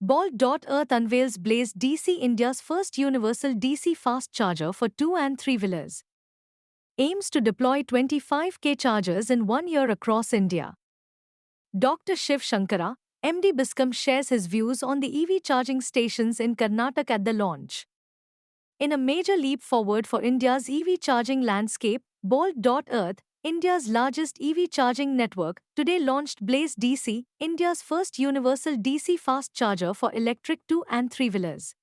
Bolt.Earth unveils Blaze DC, India's first universal DC fast charger for 2 and 3-wheelers. Aims to deploy 25k chargers in 1 year across India. Dr. Shiv Shankara, MD Biscom, shares his views on the EV charging stations in Karnataka at the launch. In a major leap forward for India's EV charging landscape, Bolt.Earth, India's largest EV charging network, today launched Blaze DC, India's first universal DC fast charger for electric 2 and 3-wheelers.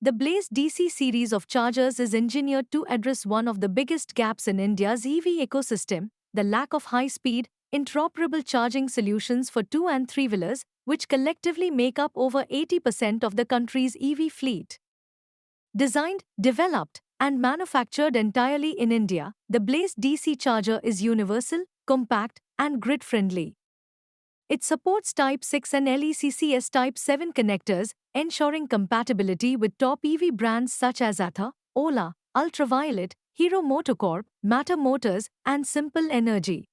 The Blaze DC series of chargers is engineered to address one of the biggest gaps in India's EV ecosystem, the lack of high-speed, interoperable charging solutions for 2 and 3-wheelers, which collectively make up over 80% of the country's EV fleet. Designed, developed, and manufactured entirely in India, the Blaze DC charger is universal, compact, and grid-friendly. It supports Type 6 and LECCS Type 7 connectors, ensuring compatibility with top EV brands such as Ather, Ola, Ultraviolet, Hero MotoCorp, Matter Motors, and Simple Energy.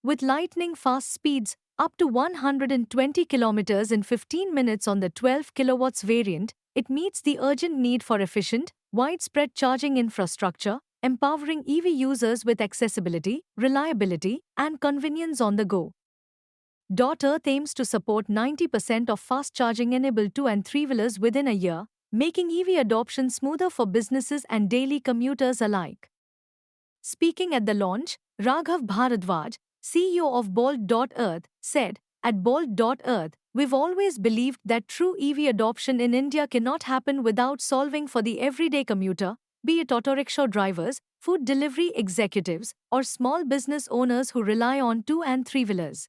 With lightning-fast speeds, up to 120 km in 15 minutes on the 12 kW variant, it meets the urgent need for efficient, widespread charging infrastructure, empowering EV users with accessibility, reliability, and convenience on the go. Earth aims to support 90% of fast charging-enabled 2 and 3-wheelers within a year, making EV adoption smoother for businesses and daily commuters alike. Speaking at the launch, Raghav Bharadwaj, CEO of Bolt.Earth, said, "At Bolt.Earth, we've always believed that true EV adoption in India cannot happen without solving for the everyday commuter, be it auto rickshaw drivers, food delivery executives, or small business owners who rely on 2 and 3-wheelers.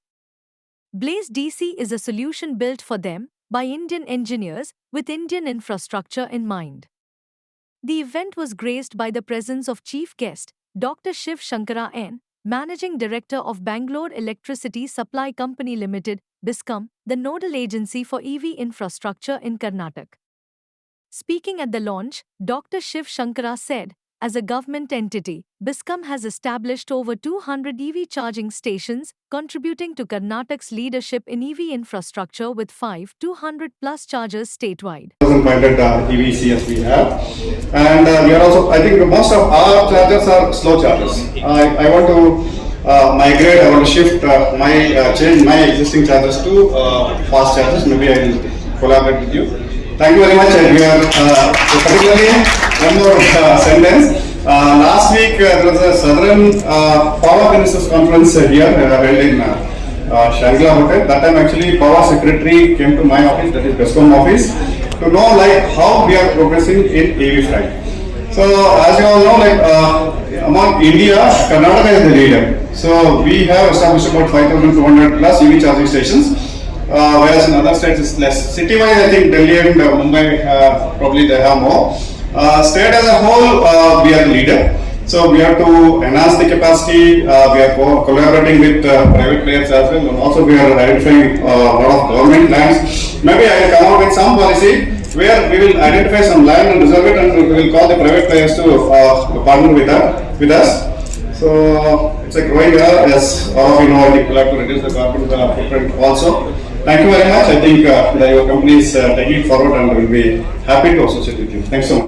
Blaze DC is a solution built for them by Indian engineers with Indian infrastructure in mind." The event was graced by the presence of chief guest, Dr. Shiv Shankara N., Managing Director of Bangalore Electricity Supply Company Limited, Biscom, the nodal agency for EV infrastructure in Karnataka. Speaking at the launch, Dr. Shiv Shankara said, "As a government entity, Biscom has established over 200 EV charging stations, contributing to Karnataka's leadership in EV infrastructure with 200+ chargers statewide." 1,500 EVCS we have, and we are also, I think most of our chargers are slow chargers. I want to migrate, I want to shift change my existing chargers to fast chargers. Maybe I will collaborate with you. Thank you very much. And we are particularly one more sentence. Last week there was a Southern Power Ministers Conference here held in Shangri-La Hotel. That time actually Power Secretary came to my office, that is Biscom office, to know how we are progressing in EV front. So as you all know, among India, Karnataka is the leader. So we have established about 5,200 plus EV charging stations, whereas in other states it's less. City-wise, I think Delhi and Mumbai probably they have more. State as a whole, we are the leader. So we have to enhance the capacity. We are collaborating with private players as well, and also we are identifying a lot of government lands. Maybe I will come out with some policy where we will identify some land and reserve it, and we will call the private players to partner with us. So it's a growing area, as all of you know. I think we'll have to reduce the carbon footprint also. Thank you very much. I think that your company is taking it forward, and will be happy to associate with you. Thanks so much.